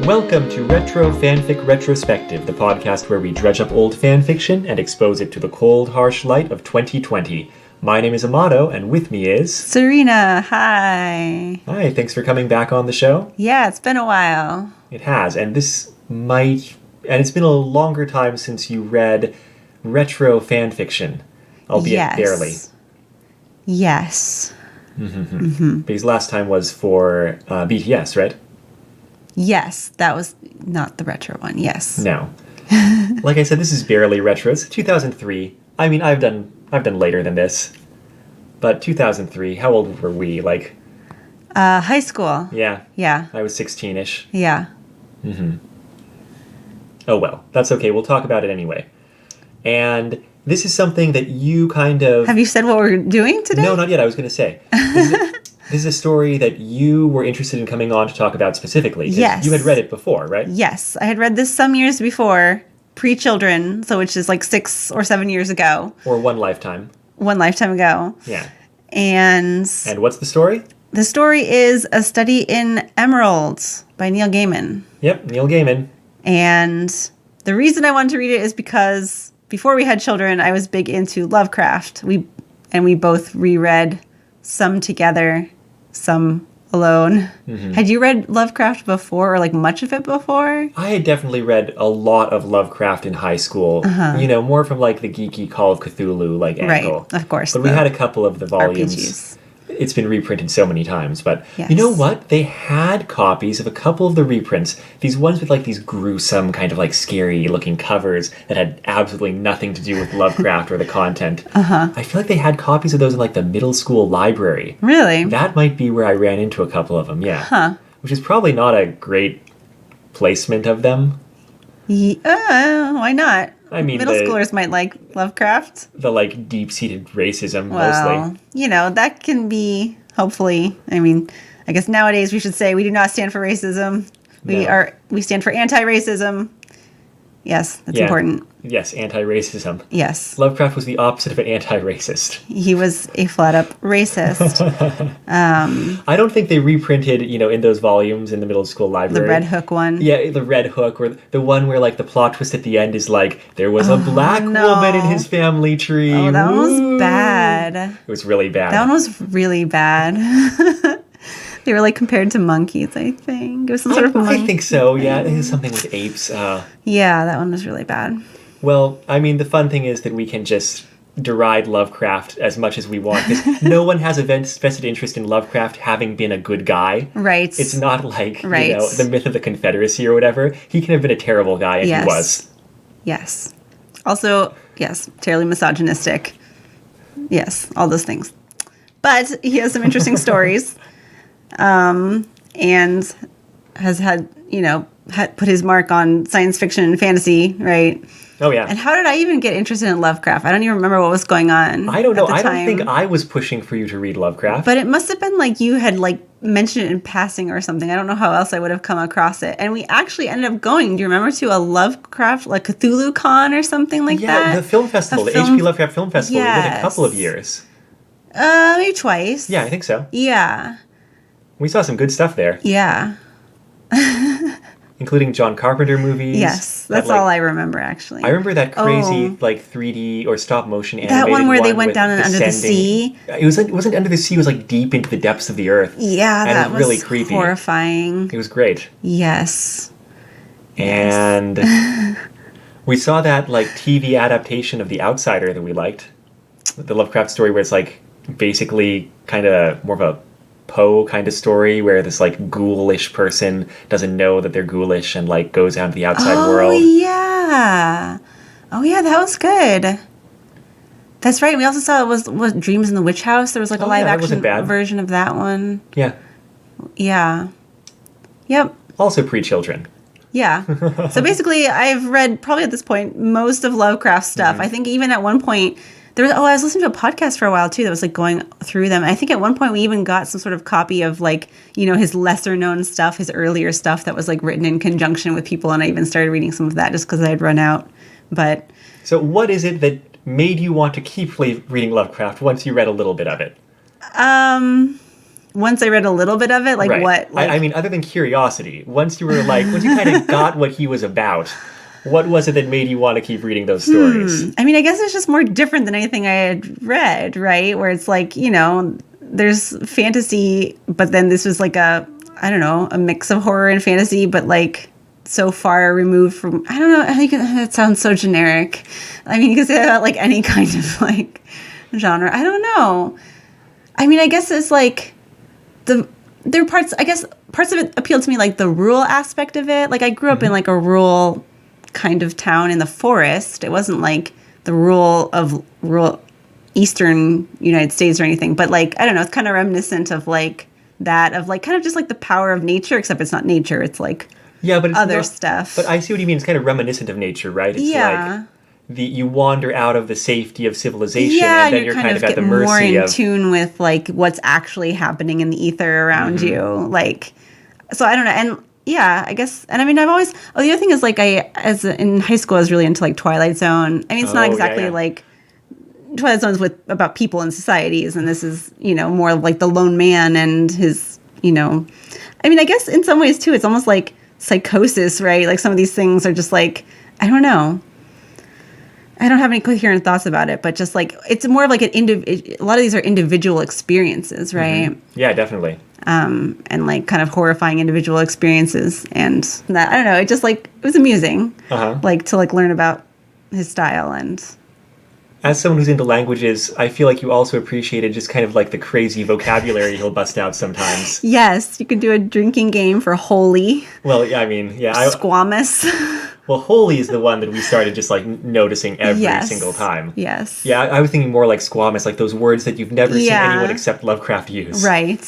Welcome to Retro Fanfic Retrospective, the podcast where we dredge up old fanfiction and expose it to the cold, harsh light of 2020. My name is Amado, and with me is... Serena, hi. Hi, thanks for coming back on the show. Yeah, it's been a while. It has, and it's been a longer time since you read retro fanfiction, albeit barely. Yes. Because last time was for BTS, right? Yes, that was not the retro one, yes. No. Like I said, this is barely retro. It's 2003. I mean, I've done later than this. But 2003, how old were we? Like... high school. Yeah. Yeah. I was 16-ish. Yeah. Oh well, that's okay. We'll talk about it anyway. And this is something that you kind of... Have you said what we're doing today? No, not yet. I was going to say. This is a story that you were interested in coming on to talk about specifically. Yes. You had read it before, right? Yes. I had read this some years before, pre-children, so which is like 6 or 7 years ago. Or one lifetime. One lifetime ago. Yeah. And what's the story? The story is A Study in Emeralds by Neil Gaiman. Yep, Neil Gaiman. And the reason I wanted to read it is because before we had children, I was big into Lovecraft. We both reread some together, some alone. Had you read Lovecraft before, or like much of it before? I had definitely read a lot of Lovecraft in high school. You know, more from like the geeky Call of Cthulhu like angle. Right, of course. But we had a couple of the volumes. RPGs. It's been reprinted so many times, but yes. You know what? They had copies of a couple of the reprints. These ones with like these gruesome kind of like scary looking covers that had absolutely nothing to do with Lovecraft or the content. I feel like they had copies of those in like the middle school library. Really? That might be where I ran into a couple of them, yeah. Which is probably not a great placement of them. Why not? I mean, middle schoolers might like Lovecraft. The like deep-seated racism, well, mostly. You know, that can be, hopefully, I mean, I guess nowadays we should say we do not stand for racism. We stand for anti-racism. Yes, that's important. Yes, anti-racism. Yes. Lovecraft was the opposite of an anti-racist. He was a flat-up racist. I don't think they reprinted, in those volumes in the middle school library. The Red Hook one? Yeah, the Red Hook, or the one where, like, the plot twist at the end is, like, there was a black woman in his family tree. Oh, that one was bad. It was really bad. That one was really bad. They were, like, compared to monkeys, I think. It was some sort of monkey. I think so, yeah. It was something with apes. Yeah, that one was really bad. Well, I mean, the fun thing is that we can just deride Lovecraft as much as we want, because no one has a vested interest in Lovecraft having been a good guy. Right. It's not like, the myth of the Confederacy or whatever. He can have been a terrible guy, and he was. Yes. Also, yes, terribly misogynistic. Yes, all those things. But he has some interesting stories. And has had put his mark on science fiction and fantasy, right? Oh, yeah. And how did I even get interested in Lovecraft? I don't even remember what was going on. I don't know. I don't think I was pushing for you to read Lovecraft. But it must have been like you had mentioned it in passing or something. I don't know how else I would have come across it. And we actually ended up going, do you remember, to a Lovecraft, like Cthulhu Con or something like that? Yeah, the film festival, the H.P. Lovecraft Film Festival. Yes. We did a couple of years. Maybe twice. Yeah, I think so. Yeah. We saw some good stuff there. Yeah. Including John Carpenter movies. Yes, that's all I remember, actually. I remember that crazy, 3D or stop-motion animated that one where they went down under the sea. It wasn't under the sea, it was, deep into the depths of the earth. Yeah, and that was really creepy. Horrifying. It was great. Yes. And we saw that, TV adaptation of The Outsider that we liked. The Lovecraft story where it's, basically kind of more of a Poe kind of story where this ghoulish person doesn't know that they're ghoulish and goes out to the outside world. Oh yeah, that was good. That's right. We also saw was Dreams in the Witch House. There was a live action version of that one. Yeah. Yeah. Yep. Also pre-children. Yeah. So basically, I've read probably at this point most of Lovecraft's stuff. I think even at one point. I was listening to a podcast for a while, too, that was, going through them. I think at one point we even got some sort of copy of, his lesser-known stuff, his earlier stuff that was, written in conjunction with people, and I even started reading some of that just because I had run out. But so what is it that made you want to keep reading Lovecraft once you read a little bit of it? Once I read a little bit of it, like Right. what? Like, I mean, other than curiosity, once you kind of got what he was about, what was it that made you want to keep reading those stories? I mean, I guess it's just more different than anything I had read, right? Where it's like, there's fantasy, but then this was like a mix of horror and fantasy, but like so far removed from, I don't know, I think that sounds so generic. I mean, you can say that about like any kind of like genre. I don't know. I mean, I guess it's like there are parts of it appealed to me, like the rural aspect of it. Like I grew up in like a rural kind of town in the forest. It wasn't like the rural eastern United States or anything, but like, I don't know, it's kind of reminiscent of like that, of like kind of just like the power of nature, except it's not nature, it's like but it's other stuff. But I see what you mean. It's kind of reminiscent of nature, right? It's like you wander out of the safety of civilization, and then you're kind of at the mercy more in of tune with like what's actually happening in the ether around you. Like, so I don't know. And yeah, I guess. And I mean, I've always. Oh, the other thing is like in high school, I was really into like Twilight Zone. I mean, it's not exactly like Twilight Zone's about people and societies, and this is more of like the lone man and his. I mean, I guess in some ways too, it's almost like psychosis, right? Like some of these things are just like, I don't know. I don't have any coherent thoughts about it, but just like it's more of like a lot of these are individual experiences, right? Yeah, definitely. And like kind of horrifying individual experiences, and that I don't know. It just like it was amusing, like to like learn about his style. And as someone who's into languages, I feel like you also appreciated just kind of like the crazy vocabulary he'll bust out sometimes. Yes, you could do a drinking game for holy. Well, yeah, I mean, squamous. Well, holy is the one that we started just like noticing every single time. Yes. Yeah, I was thinking more like squamous, like those words that you've never seen anyone except Lovecraft use. Right.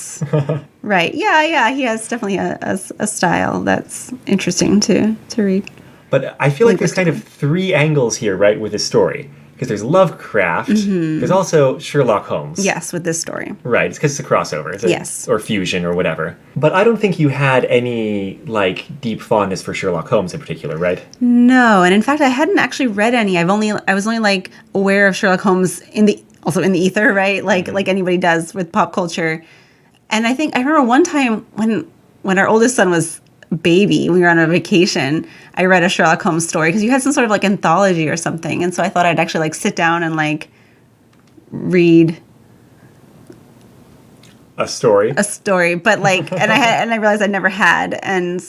Right. Yeah. He has definitely a style that's interesting to read. But I feel like there's kind of three angles here, right, with this story. Because there's Lovecraft, there's also Sherlock Holmes. Yes, with this story. Right, it's because it's a crossover. Yes. Or fusion or whatever. But I don't think you had any, like, deep fondness for Sherlock Holmes in particular, right? No, and in fact, I hadn't actually read any. I was only, like, aware of Sherlock Holmes in the ether, right? Like anybody does with pop culture. And I remember one time when our oldest son was baby, we were on a vacation, I read a Sherlock Holmes story because you had some sort of like anthology or something, and so I thought I'd actually like sit down and like read a story, but like and I realized I never had, and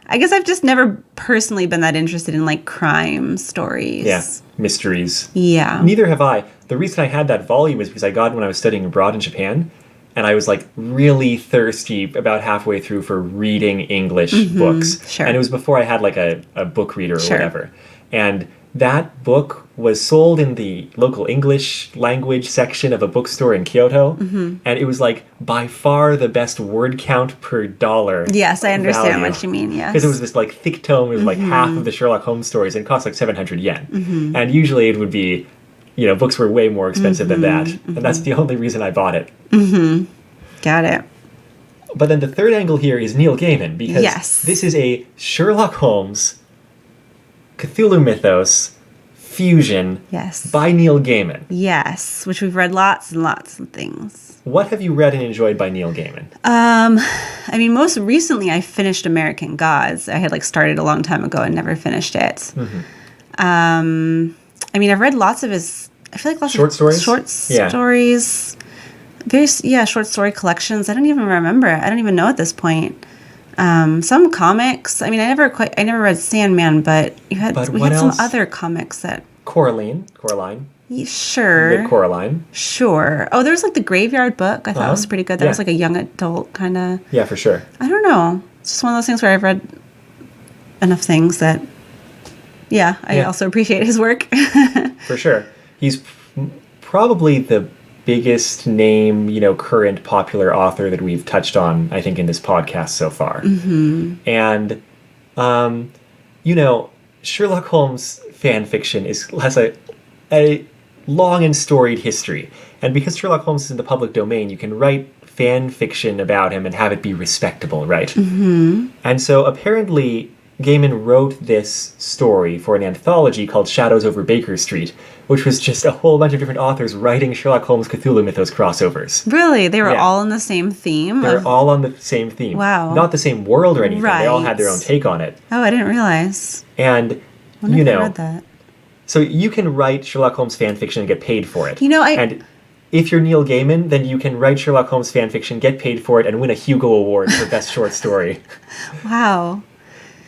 I guess I've just never personally been that interested in like crime stories. Yeah, mysteries. Yeah. Neither have I. The reason I had that volume is because I got it when I was studying abroad in Japan. And I was like really thirsty about halfway through for reading English books. Sure. And it was before I had like a book reader or whatever. And that book was sold in the local English language section of a bookstore in Kyoto. And it was like by far the best word count per dollar. Yes, I understand what you mean, yes. Because it was this like thick tome, it was like half of the Sherlock Holmes stories, and it cost like 700 yen. And usually it would be, books were way more expensive than that. And that's the only reason I bought it. Got it. But then the third angle here is Neil Gaiman, because this is a Sherlock Holmes, Cthulhu mythos fusion by Neil Gaiman. Yes, which we've read lots and lots of things. What have you read and enjoyed by Neil Gaiman? I mean, most recently I finished American Gods. I had like started a long time ago and never finished it. I mean, I've read lots of his. I feel like lots short of stories. Stories. Various short story collections. I don't even remember. I don't even know at this point. Some comics. I mean, I never read Sandman, but we had some other comics that. Coraline. Sure. Bit Coraline. Sure. Oh, there was like the Graveyard Book. I thought was pretty good. That was like a young adult kind of. Yeah, for sure. I don't know. It's just one of those things where I've read enough things that. Yeah, I also appreciate his work. For sure. He's probably the biggest name, current popular author that we've touched on, I think, in this podcast so far. And, Sherlock Holmes fan fiction has a long and storied history. And because Sherlock Holmes is in the public domain, you can write fan fiction about him and have it be respectable, right? And so apparently Gaiman wrote this story for an anthology called Shadows Over Baker Street, which was just a whole bunch of different authors writing Sherlock Holmes Cthulhu Mythos crossovers. Really? They were Yeah. all on the same theme? They were all on the same theme. Wow. Not the same world or anything. They all had their Right. own take on it. Oh, I didn't realize. And, Wonder you if I know, read that. so you can write Sherlock Holmes fan fiction and get paid for it. You know, And if you're Neil Gaiman, then you can write Sherlock Holmes fan fiction, get paid for it, and win a Hugo Award for best short story. Wow.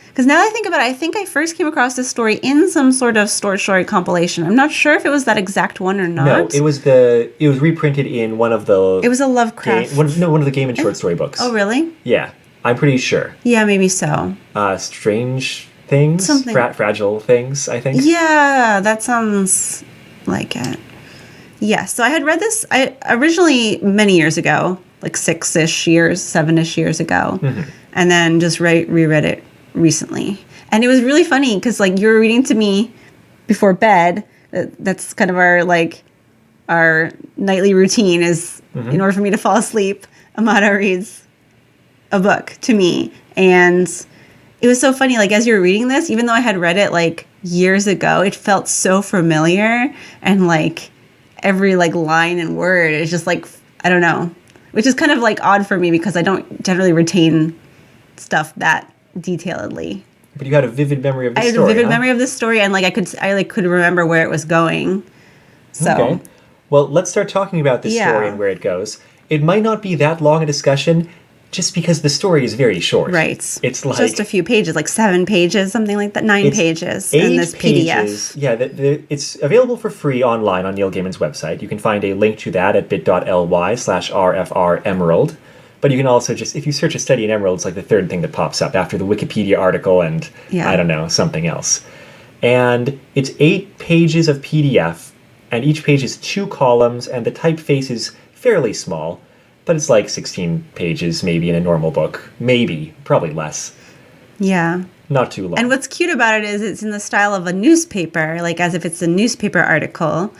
Because now I think about it, I think I first came across this story in some sort of short story compilation. I'm not sure if it was that exact one or not. No, it was reprinted in one of the... It was a Lovecraft. one of the Gaiman short story books. Oh, really? Yeah, I'm pretty sure. Yeah, maybe so. Strange Things? Something. Fragile Things, I think. Yeah, that sounds like it. Yeah, so I had read this originally many years ago, like 6-ish years, 7-ish years ago, and then just reread it recently. And it was really funny because, like, you were reading to me before bed. That's kind of our nightly routine is in order for me to fall asleep, Amado reads a book to me. And it was so funny, like, as you were reading this, even though I had read it, like, years ago, it felt so familiar, and, like, every, like, line and word is just, like, I don't know, which is kind of, like, odd for me because I don't generally retain stuff that detailedly. But you had a vivid memory of the story, I had a vivid memory of this story, and, like, I could remember where it was going. So. Okay. Well, let's start talking about this story and where it goes. It might not be that long a discussion, just because the story is very short. Right. It's like... just a few pages, like 7 pages, something like that, 9 pages in this pages. PDF. Yeah, it's available for free online on Neil Gaiman's website. You can find a link to that at bit.ly/rfremerald. But you can also just, if you search A Study in Emerald, it's like the third thing that pops up after the Wikipedia article and, I don't know, something else. And it's 8 pages of PDF, and each page is 2 columns, and the typeface is fairly small. But it's like 16 pages, maybe, in a normal book. Maybe. Probably less. Yeah. Not too long. And what's cute about it is it's in the style of a newspaper, like as if it's a newspaper article.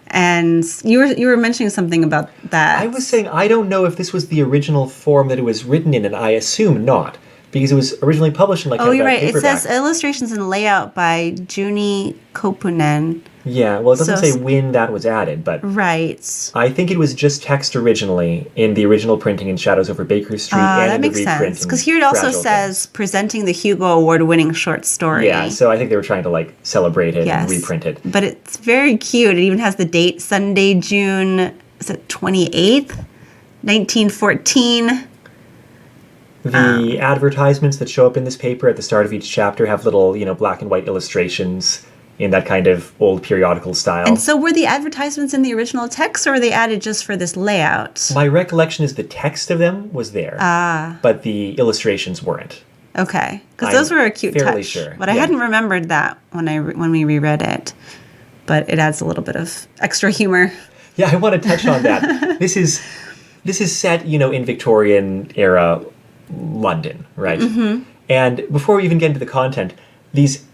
And you were mentioning something about that. I was saying I don't know if this was the original form that it was written in, and I assume not. Because it was originally published in like you're right. paperback. It says illustrations and layout by Juni Kopunen. Yeah, well, it doesn't say when that was added, but... Right. I think it was just text originally in the original printing in Shadows Over Baker Street and in the reprint. That makes sense. Because here it also says presenting the Hugo Award-winning short story. Yeah, so I think they were trying to like celebrate it and reprint it. But it's very cute. It even has the date, Sunday, June, is it 28th, 1914. The advertisements that show up in this paper at the start of each chapter have little, black and white illustrations in that kind of old periodical style. And so were the advertisements in the original text, or were they added just for this layout? My recollection is the text of them was there, but the illustrations weren't. Okay, because those were a cute touch. Sure. But I hadn't remembered that when we reread it. But it adds a little bit of extra humor. Yeah, I want to touch on that. This is set, in Victorian era London, right? Mm-hmm. And before we even get into the content, these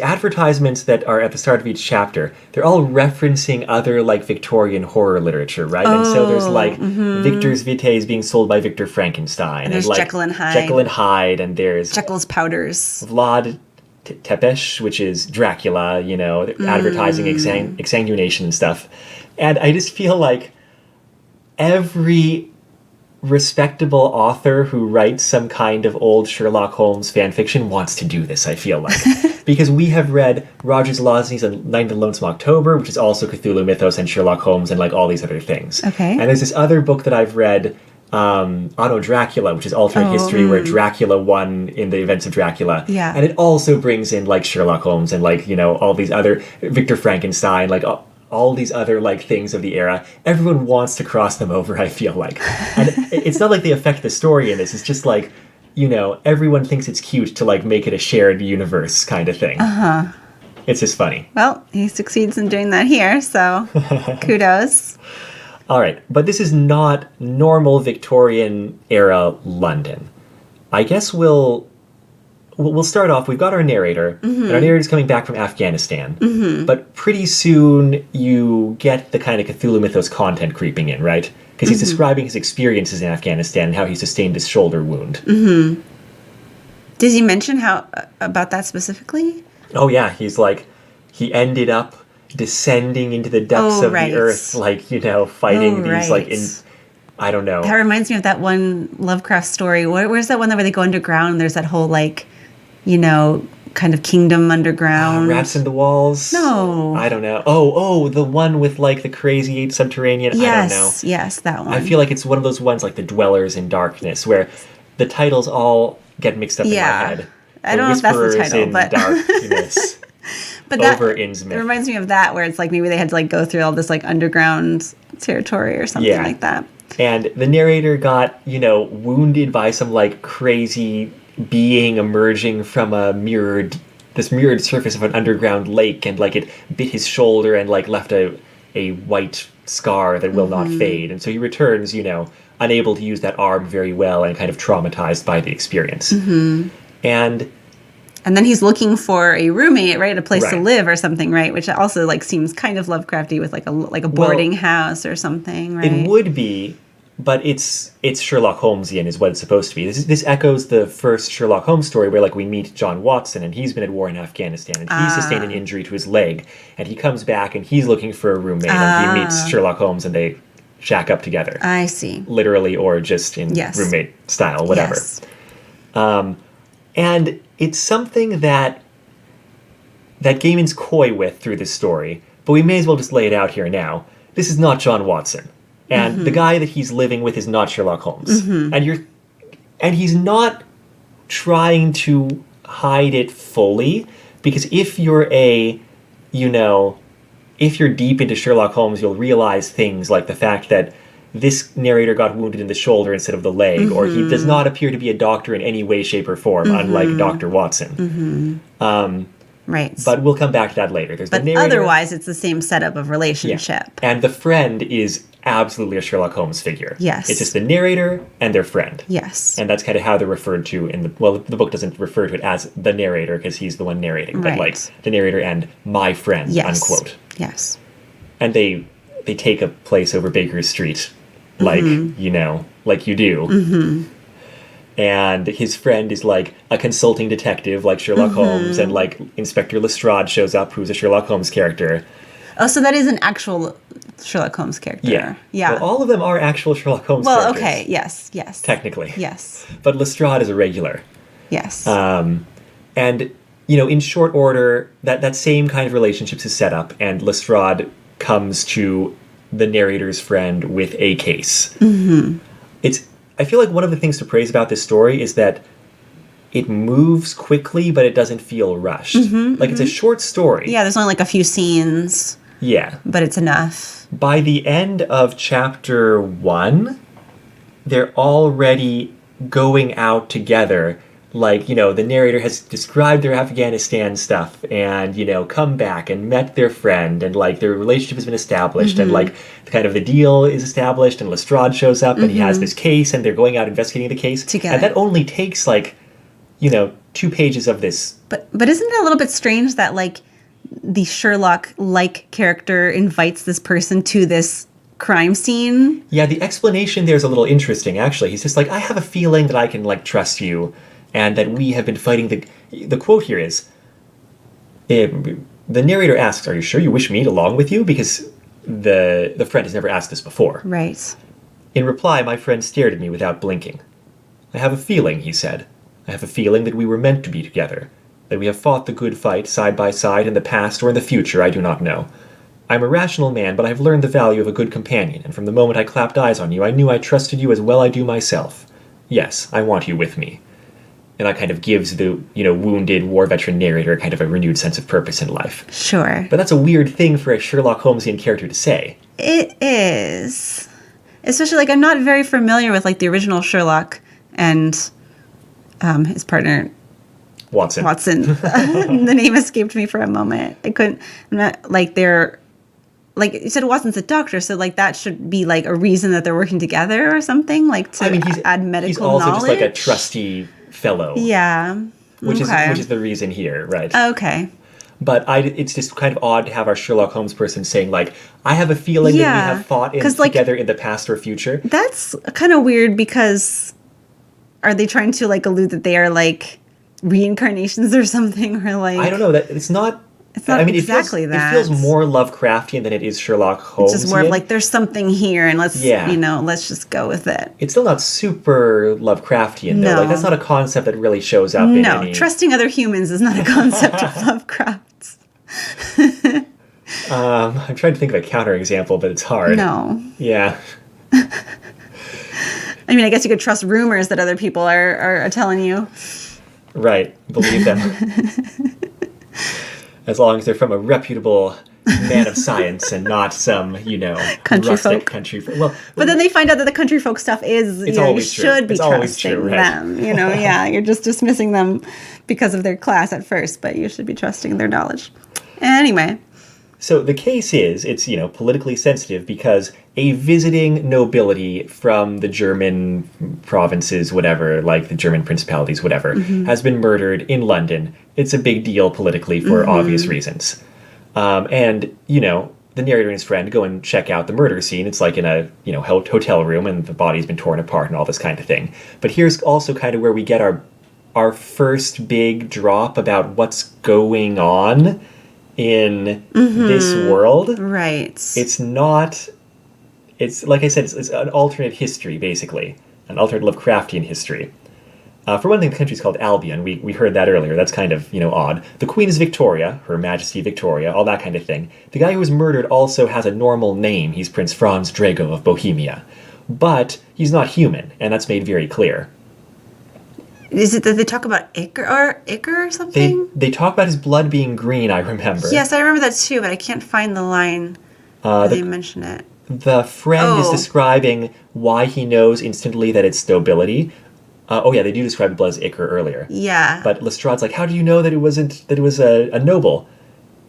advertisements that are at the start of each chapter, they're all referencing other like Victorian horror literature, right? And so there's like Victor's Vitae being sold by Victor Frankenstein, and there's like Jekyll and Hyde. Jekyll and Hyde, and there's Jekyll's powders. Vlad Tepes, which is Dracula, advertising exsanguination and stuff. And I just feel like every respectable author who writes some kind of old Sherlock Holmes fan fiction wants to do this, I feel like. Because we have read Roger Zelazny's Night of the Lonesome October, which is also Cthulhu Mythos and Sherlock Holmes and like all these other things. Okay. And there's this other book that I've read, Anno Dracula, which is alternate history where Dracula won in the events of Dracula. Yeah. And it also brings in like Sherlock Holmes and like, all these other Victor Frankenstein, like all these other like things of the era. Everyone wants to cross them over, I feel like. And it's not like they affect the story in this. It's just like, everyone thinks it's cute to like make it a shared universe kind of thing. Uh-huh. It's just funny. Well, he succeeds in doing that here, so kudos. All right, but this is not normal Victorian era London. I guess we'll start off. We've got our narrator, and our narrator's coming back from Afghanistan. Mm-hmm. But pretty soon you get the kind of Cthulhu Mythos content creeping in, right? Because he's describing his experiences in Afghanistan and how he sustained his shoulder wound. Mm-hmm. Did he mention how about that specifically? Oh yeah, he's like, he ended up descending into the depths of the earth, like, fighting these like I don't know. That reminds me of that one Lovecraft story. Where's that one where they go underground and there's that whole like, kind of kingdom underground? Rats in the Walls? No. I don't know. Oh, the one with like the crazy subterranean. Yes, I don't know. yes, that one. I feel like it's one of those ones like the Dwellers in Darkness, where the titles all get mixed up in my head. I don't know if that's the title, in but darkness. but over that Innsmouth. It reminds me of that, where it's like maybe they had to like go through all this like underground territory or something like that. And the narrator got, wounded by some like crazy being emerging from this mirrored surface of an underground lake, and like it bit his shoulder and like left a white scar that will not fade. And so he returns, unable to use that arm very well and kind of traumatized by the experience. And then he's looking for a roommate, right? A place to live or something, right? Which also like seems kind of Lovecrafty with like a boarding house or something, right? It would be, but it's Sherlock Holmesian is what it's supposed to be. This echoes the first Sherlock Holmes story where like we meet John Watson and he's been at war in Afghanistan and he sustained an injury to his leg and he comes back and he's looking for a roommate and he meets Sherlock Holmes and they shack up together. I see. Literally or just in roommate style, whatever. Yes. And it's something that Gaiman's coy with through this story, but we may as well just lay it out here now. This is not John Watson. And the guy that he's living with is not Sherlock Holmes. And he's not trying to hide it fully, because if you're if you're deep into Sherlock Holmes, you'll realize things like the fact that this narrator got wounded in the shoulder instead of the leg, or he does not appear to be a doctor in any way, shape, or form, unlike Dr. Watson. Right. But we'll come back to that later. There's but the narrator. Otherwise, it's the same setup of relationship. Yeah. And the friend is absolutely a Sherlock Holmes figure. Yes. It's just the narrator and their friend. Yes. And that's kind of how they're referred to in the book doesn't refer to it as the narrator because he's the one narrating, but like the narrator and my friend, unquote. Yes. And they take a place over Baker Street, like, like you do. And his friend is like a consulting detective like Sherlock Holmes, and like Inspector Lestrade shows up, who's a Sherlock Holmes character. Oh, so that is an actual Sherlock Holmes character. Yeah. Yeah. Well, all of them are actual Sherlock Holmes characters. Well, okay. Yes. Technically. Yes. But Lestrade is a regular. Yes. And, in short order, that same kind of relationships is set up, and Lestrade comes to the narrator's friend with a case. I feel like one of the things to praise about this story is that it moves quickly, but it doesn't feel rushed. It's a short story. Yeah, there's only like a few scenes. Yeah. But it's enough. By the end of chapter 1, they're already going out together. Like, the narrator has described their Afghanistan stuff and, come back and met their friend and, like, their relationship has been established and, like, kind of the deal is established and Lestrade shows up and he has this case and they're going out investigating the case. Together. And that only takes, like, 2 pages of this. But isn't it a little bit strange that, like, the Sherlock-like character invites this person to this crime scene? Yeah, the explanation there is a little interesting, actually. He's just like, I have a feeling that I can, like, trust you. And that we have been fighting the quote here is, the narrator asks, are you sure you wish me along with you? Because the friend has never asked this before. Right. In reply, my friend stared at me without blinking. I have a feeling, he said. I have a feeling that we were meant to be together. That we have fought the good fight side by side in the past or in the future, I do not know. I am a rational man, but I have learned the value of a good companion, and from the moment I clapped eyes on you, I knew I trusted you as well I do myself. Yes, I want you with me. And that kind of gives the, wounded war veteran narrator kind of a renewed sense of purpose in life. Sure. But that's a weird thing for a Sherlock Holmesian character to say. It is. Especially, like, I'm not very familiar with, like, the original Sherlock and his partner... Watson. The name escaped me for a moment. I'm not, like, they're... Like, you said Watson's a doctor, so, like, that should be, like, a reason that they're working together or something, like, to add medical knowledge. He's also just, like, a trusty fellow. Yeah. Which is the reason here, right? Okay. But it's just kind of odd to have our Sherlock Holmes person saying, like, I have a feeling that we have fought together in the past or future. That's kind of weird because are they trying to, like, allude that they are, like, reincarnations or something, or like I don't know that it's not. It's not exactly it that. It feels more Lovecraftian than it is Sherlock Holmes. It's just more of like there's something here, and let's let's just go with it. It's still not super Lovecraftian though. No. Like that's not a concept that really shows up in any. Trusting other humans is not a concept of Lovecraft's. I'm trying to think of a counterexample, but it's hard. No. Yeah. I mean, I guess you could trust rumors that other people are telling you. Right. Believe them. As long as they're from a reputable man of science and not some, country rustic folk. country folk. Well, but then they find out that the country folk stuff is, you should be trusting them. You're just dismissing them because of their class at first, but you should be trusting their knowledge. Anyway. So the case is, it's, politically sensitive because a visiting nobility from the German provinces, whatever, like the German principalities, whatever, has been murdered in London. It's a big deal politically for obvious reasons. And, the narrator and his friend go and check out the murder scene. It's like in a, hotel room and the body's been torn apart and all this kind of thing. But here's also kind of where we get our first big drop about what's going on in this world. Right. It's like I said, it's an alternate history, basically. An alternate Lovecraftian history. For one thing, the country's called Albion. We heard that earlier. That's kind of, odd. The Queen is Victoria, Her Majesty Victoria, all that kind of thing. The guy who was murdered also has a normal name. He's Prince Franz Drago of Bohemia. But he's not human, and that's made very clear. Is it that they talk about Icar or something? They talk about his blood being green, I remember. Yes, I remember that too, but I can't find the line where they mention it. The friend is describing why he knows instantly that it's nobility. They do describe the blood as ichor earlier. Yeah. But Lestrade's like, how do you know that it was a noble,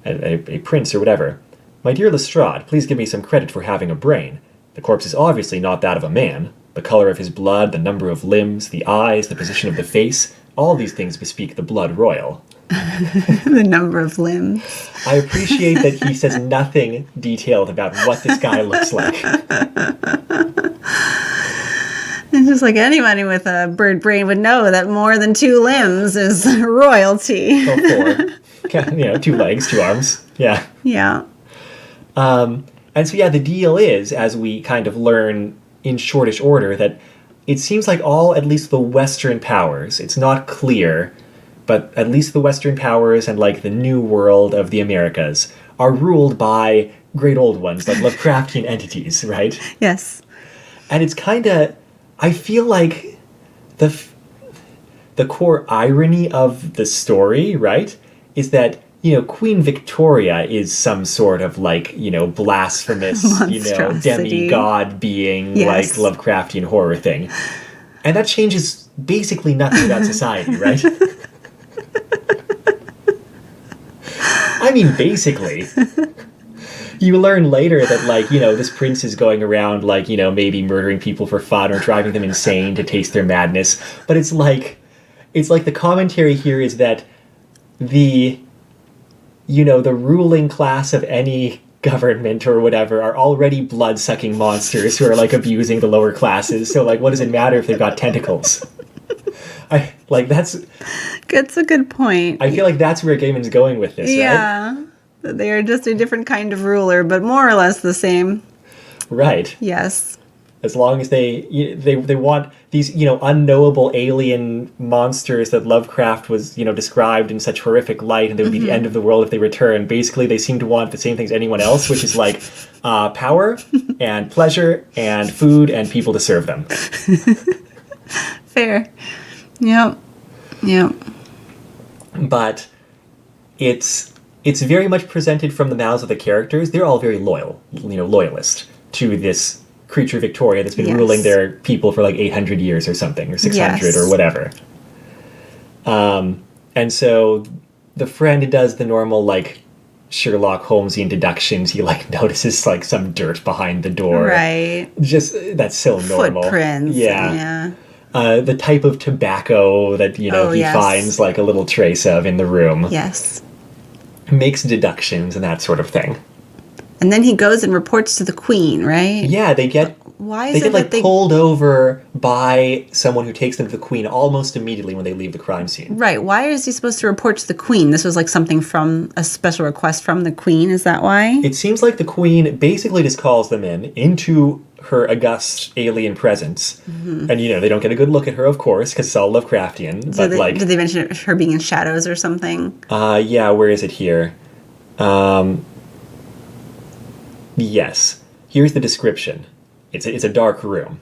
a prince or whatever? My dear Lestrade, please give me some credit for having a brain. The corpse is obviously not that of a man. The color of his blood, the number of limbs, the eyes, the position of the face, all these things bespeak the blood royal. The number of limbs. I appreciate that he says nothing detailed about what this guy looks like. It's just like anybody with a bird brain would know that more than 2 limbs is royalty. Or 4. 2 legs, 2 arms. Yeah. Yeah. And so, the deal is, as we kind of learn in shortish order, that it seems like at least the Western powers, it's not clear, but at least the Western powers and like the new world of the Americas are ruled by great old ones, like Lovecraftian entities, right? Yes. And it's kind of, I feel like the core irony of the story, right, is that Queen Victoria is some sort of like, blasphemous, demigod being, like Lovecraftian horror thing. And that changes basically nothing about society, right? I mean, basically. You learn later that, like, this prince is going around, like, maybe murdering people for fun or driving them insane to taste their madness. But it's like the commentary here is that the ruling class of any government or whatever are already blood-sucking monsters who are, like, abusing the lower classes. So, like, what does it matter if they've got tentacles? That's a good point. I feel like that's where Gaiman's going with this, right? Yeah. They are just a different kind of ruler, but more or less the same. Right. Yes. As long as they want these, unknowable alien monsters that Lovecraft was, described in such horrific light, and they would be the end of the world if they return. Basically, they seem to want the same things anyone else, which is like power and pleasure and food and people to serve them. Fair. Yep. But it's very much presented from the mouths of the characters. They're all very loyalist to this creature Victoria that's been ruling their people for like 800 years or something, or 600 or whatever. And so the friend does the normal, like, Sherlock Holmesian deductions. He, like, notices, like, some dirt behind the door. Right. Just, that's so normal. Footprints. Yeah. The type of tobacco that, he finds, like, a little trace of in the room. Yes. Makes deductions and that sort of thing. And then he goes and reports to the queen, right? Yeah, they get... why is They it get that like they pulled over by someone who takes them to the queen almost immediately when they leave the crime scene. right? Why is he supposed to report to the queen? This was like something from a special request from the queen. Is that why? It seems like the queen basically just calls them into her august alien presence, and they don't get a good look at her, of course, because it's all Lovecraftian. But Did they mention her being in shadows or something? yeah, where is it here? Yes. Here's the description. It's a dark room.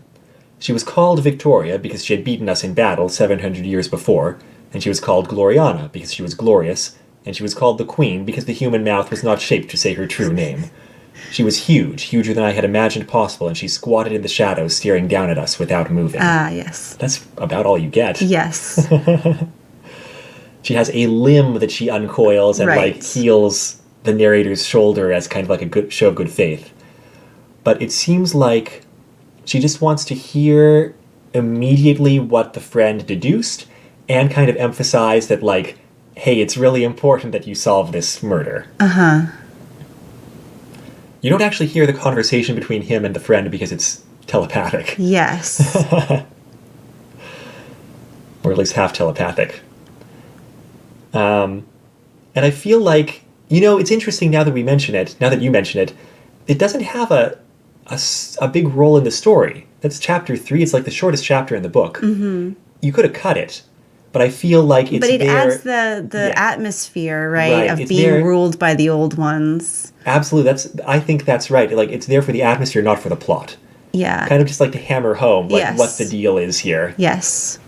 She was called Victoria because she had beaten us in battle 700 years before, and she was called Gloriana because she was glorious, and she was called the Queen because the human mouth was not shaped to say her true name. She was huge, huger than I had imagined possible, and she squatted in the shadows, staring down at us without moving. Ah, yes. That's about all you get. Yes. She has a limb that she uncoils and Right. heals the narrator's shoulder as kind of like a good show of good faith. But it seems like she just wants to hear immediately what the friend deduced and kind of emphasize that, hey, it's really important that you solve this murder. Uh-huh. You don't actually hear the conversation between him and the friend because it's telepathic. Yes. Or at least half telepathic. And I feel like, it's interesting now that you mention it, it doesn't have a big role in the story. That's chapter 3. It's like the shortest chapter in the book. Mm-hmm. You could have cut it, but I feel like it's But it there. adds the atmosphere, right, Right, of it's being there. ruled by the old ones. Absolutely, I think that's right. It's there for the atmosphere, not for the plot. Yeah. Kind of just like to hammer home, Yes. what the deal is here. Yes.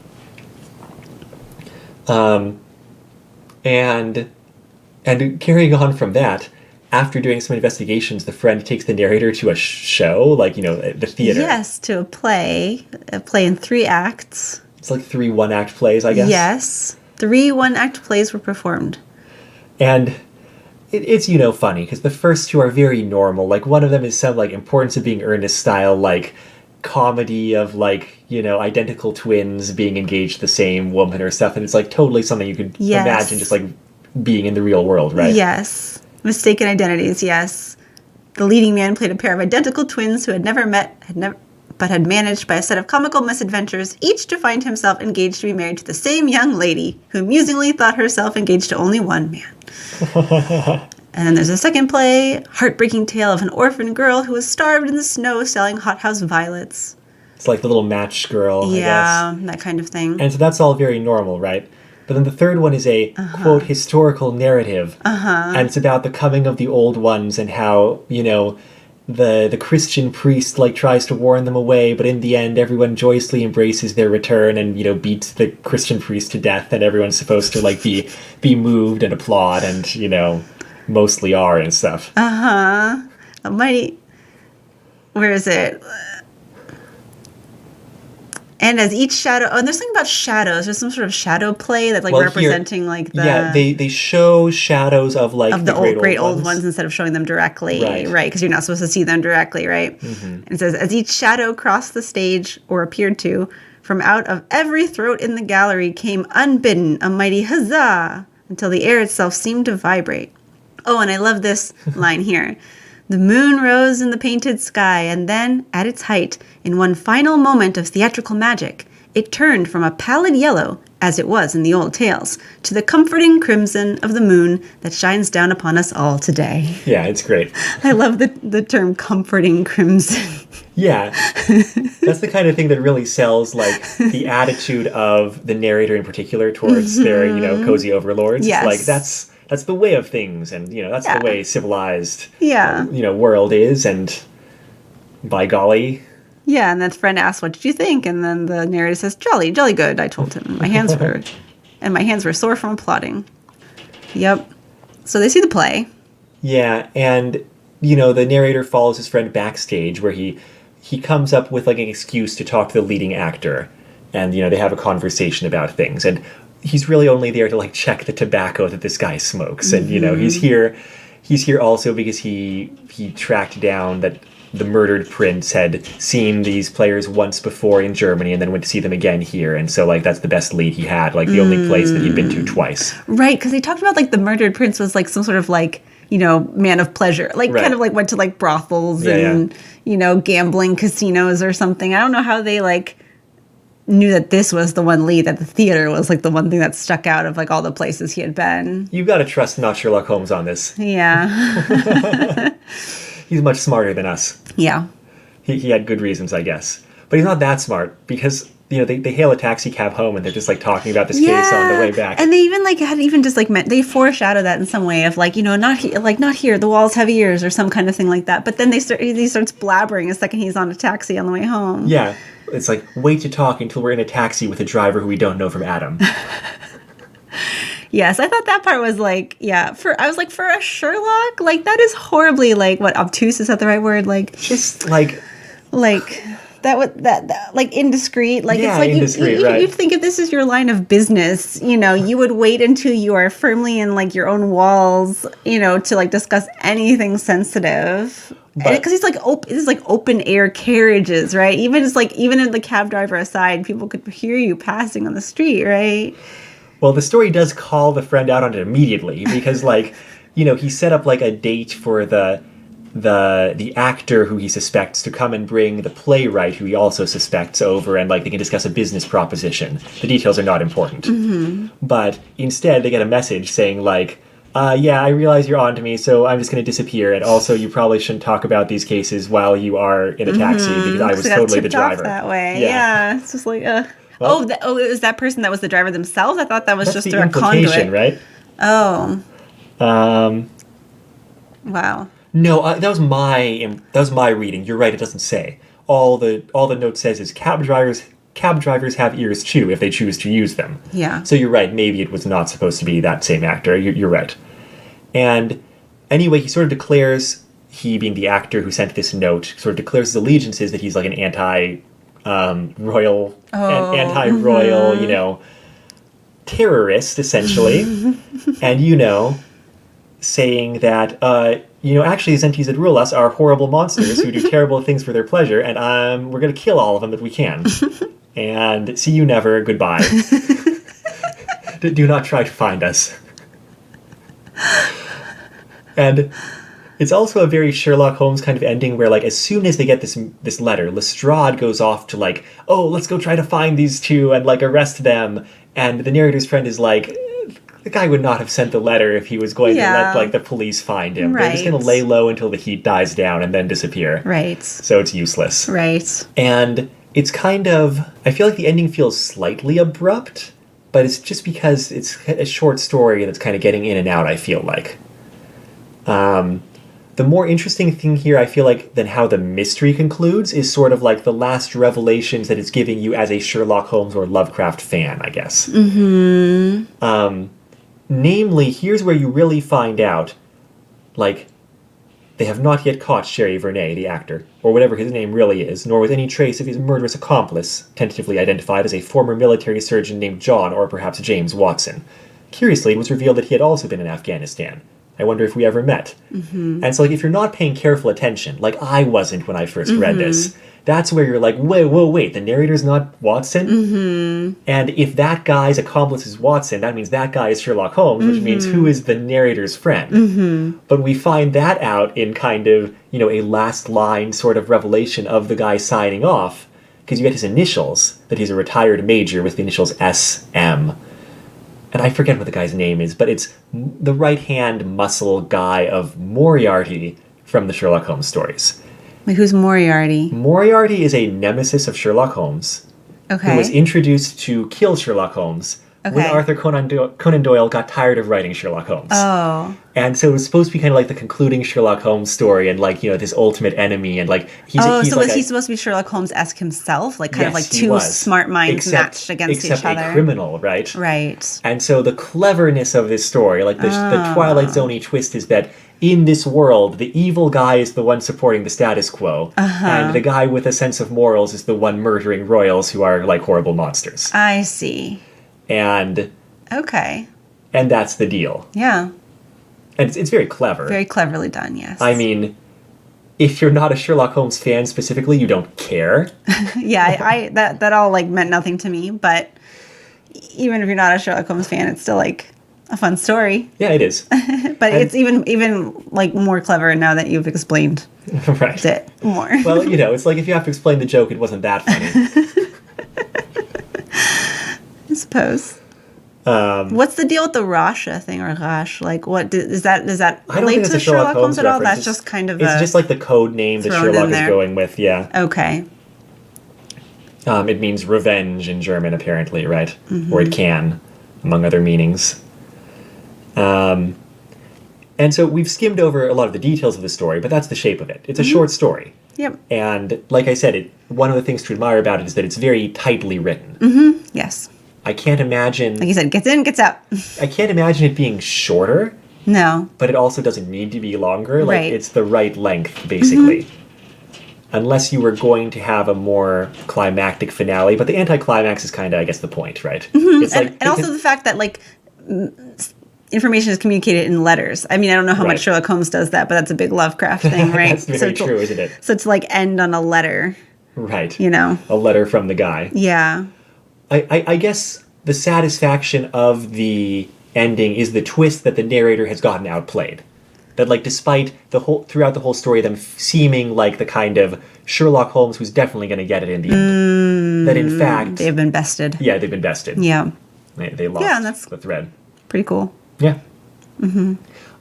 And carrying on from that, after doing some investigations, the friend takes the narrator to a show, the theater. Yes, to a play in 3 acts. It's like 3 one-act plays, I guess. Yes. 3 one-act plays were performed. And it's funny, because the first 2 are very normal. One of them is some, Importance of Being Earnest style, comedy of, identical twins being engaged to the same woman or stuff. And it's, totally something you could Yes. imagine just, being in the real world, right? Yes. Mistaken identities, yes. The leading man played a pair of identical twins who had never met, but had managed by a set of comical misadventures each to find himself engaged to be married to the same young lady, who amusingly thought herself engaged to only one man. And then there's a second play, heartbreaking tale of an orphan girl who was starved in the snow selling hothouse violets. It's like the little match girl, I guess. Yeah, that kind of thing. And so that's all very normal, right? But then the third one is a, quote, historical narrative. And it's about the coming of the old ones and how, the Christian priest, tries to warn them away, but in the end, everyone joyously embraces their return and, beats the Christian priest to death, and everyone's supposed to, be moved and applaud and, mostly are and stuff. A mighty... Where is it? And as each shadow... Oh, and there's something about shadows. There's some sort of shadow play that's, representing, the... Yeah, they show shadows of, of the great old ones instead of showing them directly. Right. Because you're not supposed to see them directly, right? Mm-hmm. And it says, as each shadow crossed the stage, or appeared to, from out of every throat in the gallery came unbidden a mighty huzzah, until the air itself seemed to vibrate. Oh, and I love this line here. The moon rose in the painted sky, and then, at its height, in one final moment of theatrical magic, it turned from a pallid yellow, as it was in the old tales, to the comforting crimson of the moon that shines down upon us all today. Yeah, it's great. I love the term comforting crimson. Yeah. That's the kind of thing that really sells, the attitude of the narrator in particular towards their, cozy overlords. Yes. It's that's the way of things, and, that's the way civilized, world is, and by golly. Yeah, and that friend asks, what did you think? And then the narrator says, jolly good, I told him. My hands were sore from applauding. Yep. So they see the play. Yeah, and, the narrator follows his friend backstage where he comes up with, an excuse to talk to the leading actor. And, they have a conversation about things. And he's really only there to, check the tobacco that this guy smokes. And, he's here also because he tracked down that the murdered prince had seen these players once before in Germany and then went to see them again here. And so, that's the best lead he had, the only place that he'd been to twice. Right, because they talked about, the murdered prince was, some sort of, man of pleasure. Like, Right. kind of like went to like brothels Yeah, and, gambling casinos or something. I don't know how they like knew that this was the one lead, that the theater was like the one thing that stuck out of like all the places he had been. You got to trust not Sherlock Holmes on this. Yeah. He's much smarter than us. Yeah. He had good reasons, I guess. But he's not that smart because, they hail a taxi cab home and they're just like talking about this case on the way back. And they even like had even just like they foreshadow that in some way of like, not here, the walls have ears or some kind of thing like that. But then he starts blabbering a second he's on a taxi on the way home. Yeah. It's like, wait to talk until we're in a taxi with a driver who we don't know from Adam. Yes, I thought that part was like, I was like, for a Sherlock, like that is horribly like, what, obtuse, is that the right word? Like, Just like that like indiscreet, like yeah, it's like indiscreet, right. you'd think if this is your line of business, you would wait until you are firmly in like your own walls, to like discuss anything sensitive. Because it's like open air carriages, right? Even in the cab driver aside, people could hear you passing on the street, right? Well, the story does call the friend out on it immediately because, like, he set up like a date for the actor who he suspects to come and bring the playwright who he also suspects over, and like they can discuss a business proposition. The details are not important, but instead they get a message saying like, I realize you're on to me, so I'm just going to disappear. And also, you probably shouldn't talk about these cases while you are in a taxi because I was totally the driver. That way, yeah. It's just like, well, it was that person that was the driver themselves. I thought that was just through a conduit, right? Oh, wow. No, that was my reading. You're right. It doesn't say. All the note says is cab drivers have ears too if they choose to use them. Yeah. So you're right. Maybe it was not supposed to be that same actor. You're right. And anyway, he sort of declares, he being the actor who sent this note, sort of declares his allegiances that he's like an anti-royal, terrorist essentially, and saying that actually the entities that rule us are horrible monsters who do terrible things for their pleasure, and we're going to kill all of them if we can. And see you never, goodbye. Do not try to find us. And it's also a very Sherlock Holmes kind of ending where, like, as soon as they get this letter, Lestrade goes off to, like, oh, let's go try to find these two and, like, arrest them. And the narrator's friend is like, the guy would not have sent the letter if he was going to let, like, the police find him. They're just going to lay low until the heat dies down and then disappear. Right. So it's useless. Right. And it's kind of, I feel like the ending feels slightly abrupt, but it's just because it's a short story that's kind of getting in and out, I feel like. The more interesting thing here, I feel like, than how the mystery concludes is sort of like the last revelations that it's giving you as a Sherlock Holmes or Lovecraft fan, I guess. Mm-hmm. Namely, here's where you really find out, like, they have not yet caught Sherry Vernay, the actor, or whatever his name really is, nor was any trace of his murderous accomplice, tentatively identified as a former military surgeon named John or perhaps James Watson. Curiously, it was revealed that he had also been in Afghanistan. I wonder if we ever met. Mm-hmm. And so, like, if you're not paying careful attention, like I wasn't when I first read this, that's where you're like, wait, the narrator's not Watson? Mm-hmm. And if that guy's accomplice is Watson, that means that guy is Sherlock Holmes, which means who is the narrator's friend? Mm-hmm. But we find that out in kind of, a last line sort of revelation of the guy signing off, because you get his initials, that he's a retired major with the initials SM. And I forget what the guy's name is, but it's the right-hand muscle guy of Moriarty from the Sherlock Holmes stories. Like, who's Moriarty? Moriarty is a nemesis of Sherlock Holmes, who was introduced to kill Sherlock Holmes when Arthur Conan Doyle got tired of writing Sherlock Holmes. Oh. And so it was supposed to be kind of like the concluding Sherlock Holmes story and, like, this ultimate enemy. And, like, was he supposed to be Sherlock Holmes-esque himself? Like, kind of like two smart minds matched against each other? Except a criminal, right? Right. And so the cleverness of this story, like the Twilight Zone-y twist, is that in this world, the evil guy is the one supporting the status quo, and the guy with a sense of morals is the one murdering royals who are, like, horrible monsters. I see. And that's the deal. Yeah. And it's very clever. Very cleverly done, yes. I mean, if you're not a Sherlock Holmes fan specifically, you don't care. Yeah, that all, like, meant nothing to me, but even if you're not a Sherlock Holmes fan, it's still, like, a fun story. Yeah, it is. But it's even like more clever now that you've explained Right. it more. Well, it's like if you have to explain the joke, it wasn't that funny. I suppose. What's the deal with the Rasha thing or Rash? Like, what does that I don't think relate it's to a Sherlock Holmes at all? reference. That's just kind of It's just like the code name that thrown Sherlock in is there. going with, yeah. Okay. It means revenge in German, apparently, right? Mm-hmm. Or it can, among other meanings. And so we've skimmed over a lot of the details of the story, but that's the shape of it. It's a short story. Yep. And like I said, one of the things to admire about it is that it's very tightly written. Yes. I can't imagine... Like you said, gets in, gets out. I can't imagine it being shorter, No. but it also doesn't need to be longer. Like, Right. it's the right length, basically. Unless you were going to have a more climactic finale, but the anticlimax is kind of, I guess, the point, right? It's And also the fact that, like, information is communicated in letters. I mean, I don't know how Right. much Sherlock Holmes does that, but that's a big Lovecraft thing, right? That's very true, isn't it? So to, like, end on a letter, Right. A letter from the guy. Yeah. I guess the satisfaction of the ending is the twist that the narrator has gotten outplayed. That, like, despite throughout the whole story, them seeming like the kind of Sherlock Holmes who's definitely going to get it in the end, that in fact... They've been bested. Yeah, they've been bested. Yeah. They lost Yeah, and that's the thread. pretty cool. Yeah.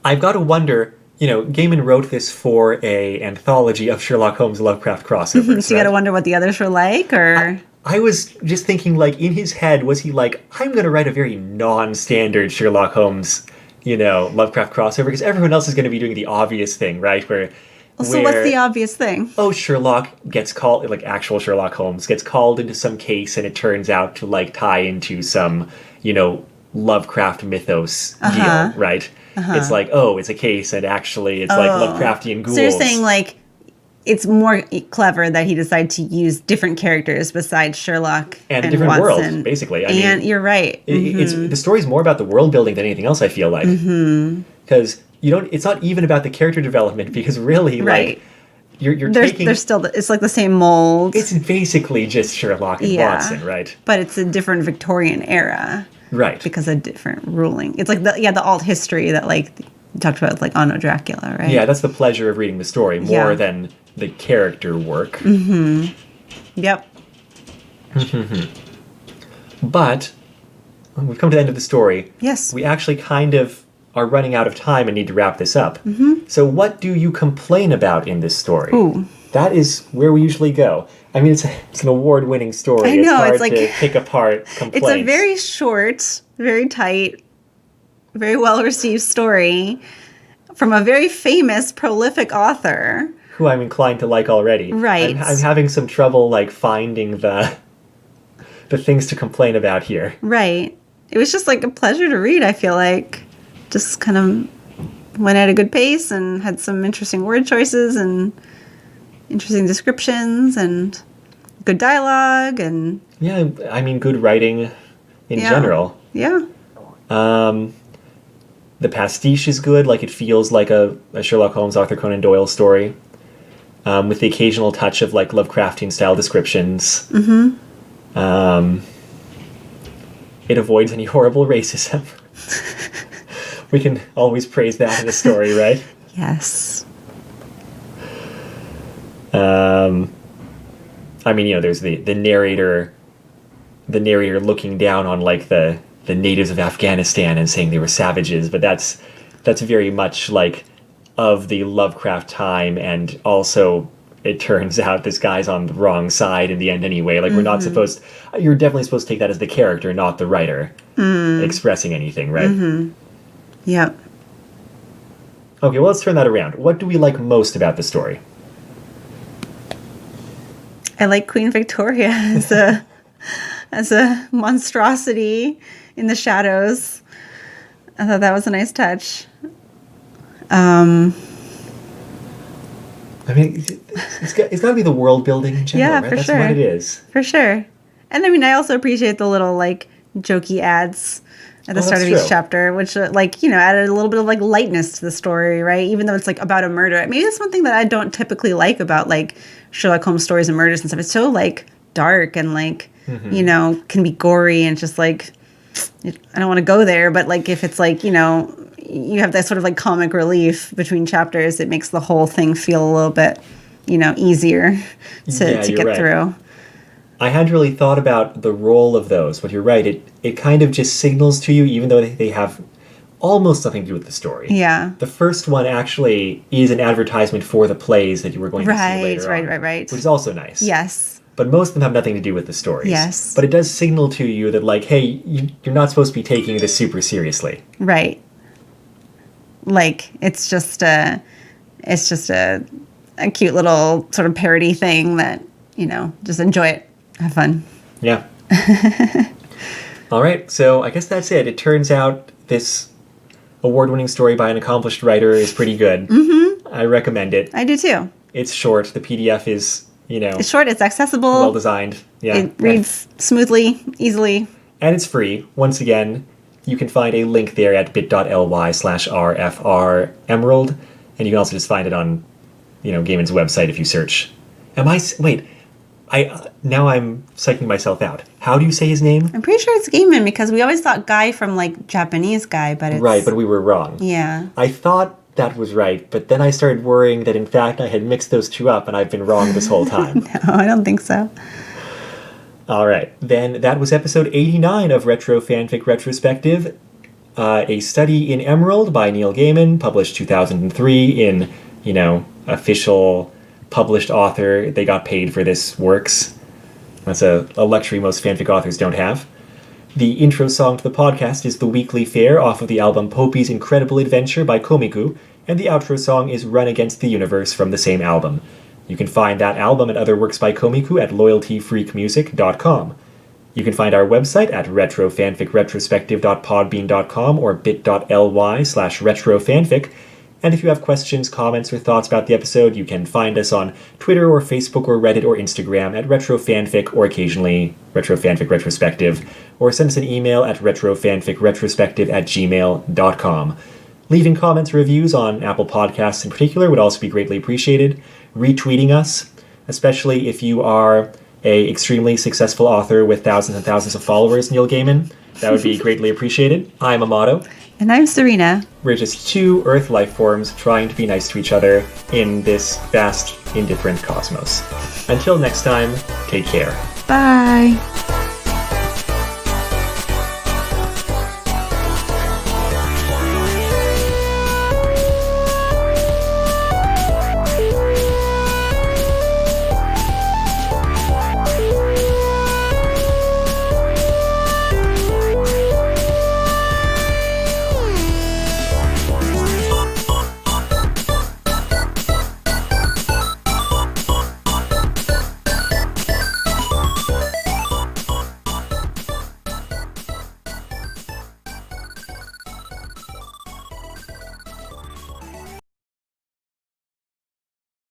I've got to wonder, Gaiman wrote this for a anthology of Sherlock Holmes Lovecraft crossovers. So you got to wonder what the others were like, or... I was just thinking, like, in his head, was he like, I'm going to write a very non-standard Sherlock Holmes, Lovecraft crossover, because everyone else is going to be doing the obvious thing, right? So what's the obvious thing? Oh, Sherlock gets called, like, actual Sherlock Holmes gets called into some case, and it turns out to, like, tie into some, Lovecraft mythos deal, right? It's like, oh, it's a case, and actually it's like Lovecraftian ghouls. So you're saying, like, it's more clever that he decided to use different characters besides Sherlock and a different Watson. world, basically. And you're right. It's the story's more about the world building than anything else, I feel like. Because it's not even about the character development, because really, Right. like, you're taking... There's still, it's like the same mold. It's basically just Sherlock and Watson, right? But it's a different Victorian era. Right. Because of different ruling. It's like the alt history that, like, you talked about, like, Anno Dracula, right? Yeah, that's the pleasure of reading the story, more than the character work. Yep. But we've come to the end of the story. Yes. We actually kind of are running out of time and need to wrap this up. So what do you complain about in this story? Ooh. That is where we usually go. I mean, it's an award-winning story. I know, it's hard it's like... to pick apart complaints. It's a very short, very tight, very well-received story from a very famous, prolific author. Who I'm inclined to like already. Right. I'm having some trouble, like, finding the things to complain about here. Right. It was just, like, a pleasure to read, I feel like. Just kind of went at a good pace and had some interesting word choices and interesting descriptions and good dialogue and... Yeah, I mean, good writing in general. Yeah. The pastiche is good, like, it feels like a Sherlock Holmes, Arthur Conan Doyle story. With the occasional touch of, like, Lovecraftian-style descriptions. It avoids any horrible racism. We can always praise that in a story, right? Yes. I mean, there's the narrator looking down on, like, the natives of Afghanistan and saying they were savages, but that's very much, like, of the Lovecraft time, and also it turns out this guy's on the wrong side in the end anyway. Like, we're not supposed... You're definitely supposed to take that as the character, not the writer, expressing anything, right? Yep. Okay, well, let's turn that around. What do we like most about the story? I like Queen Victoria as a monstrosity in the shadows. I thought that was a nice touch. I mean, it's got to be the world building in general, Yeah, right? for That's sure. what it is. For sure. And I mean, I also appreciate the little, like, jokey ads at the start of that's each true. chapter, which, like, added a little bit of, like, lightness to the story, right? Even though it's, like, about a murder. Maybe that's one thing that I don't typically like about, like, Sherlock Holmes stories and murders and stuff. It's so, like, dark and, like, can be gory and just, like, I don't want to go there, but like if it's like, you know, you have that sort of like comic relief between chapters, it makes the whole thing feel a little bit, you know, easier to get through. I hadn't really thought about the role of those, but you're right. It kind of just signals to you, even though they have almost nothing to do with the story. Yeah. The first one actually is an advertisement for the plays that you were going to see later on. Right. Which is also nice. Yes. But most of them have nothing to do with the stories. Yes. But it does signal to you that, like, hey, you're not supposed to be taking this super seriously. Right. Like, it's just a cute little sort of parody thing that, you know, just enjoy it. Have fun. Yeah. All right. So I guess that's it. It turns out this award-winning story by an accomplished writer is pretty good. Mm-hmm. I recommend it. I do too. It's short. The PDF is, you know... It's short. It's accessible. Well-designed. Yeah. It reads smoothly, easily. And it's free. Once again, you can find a link there at bit.ly/rfr emerald. And you can also just find it on, you know, Gaiman's website if you search. Wait. Now I'm psyching myself out. How do you say his name? I'm pretty sure it's Gaiman because we always thought guy from like Japanese guy, but it's... Right, but we were wrong. Yeah. I thought that was right, but then I started worrying that in fact I had mixed those two up and I've been wrong this whole time. No, I don't think so. All right, then that was episode 89 of Retro Fanfic Retrospective, a study in Emerald by Neil Gaiman, published 2003 in, you know, official... published author. They got paid for this works. That's a luxury most fanfic authors don't have. The intro song to the podcast is The Weekly Fair off of the album Popey's Incredible Adventure by Komiku, and the outro song is Run Against the Universe from the same album. You can find that album and other works by Komiku at loyaltyfreakmusic.com. You can find our website at retrofanficretrospective.podbean.com or bit.ly/retrofanfic. And if you have questions, comments, or thoughts about the episode, you can find us on Twitter or Facebook or Reddit or Instagram at retrofanfic or occasionally retrofanficretrospective, or send us an email at retrofanficretrospective@gmail.com. Leaving comments or reviews on Apple Podcasts in particular would also be greatly appreciated. Retweeting us, especially if you are a extremely successful author with thousands and thousands of followers, Neil Gaiman, that would be greatly appreciated. I'm Amado. And I'm Serena. We're just two Earth life forms trying to be nice to each other in this vast, indifferent cosmos. Until next time, take care. Bye.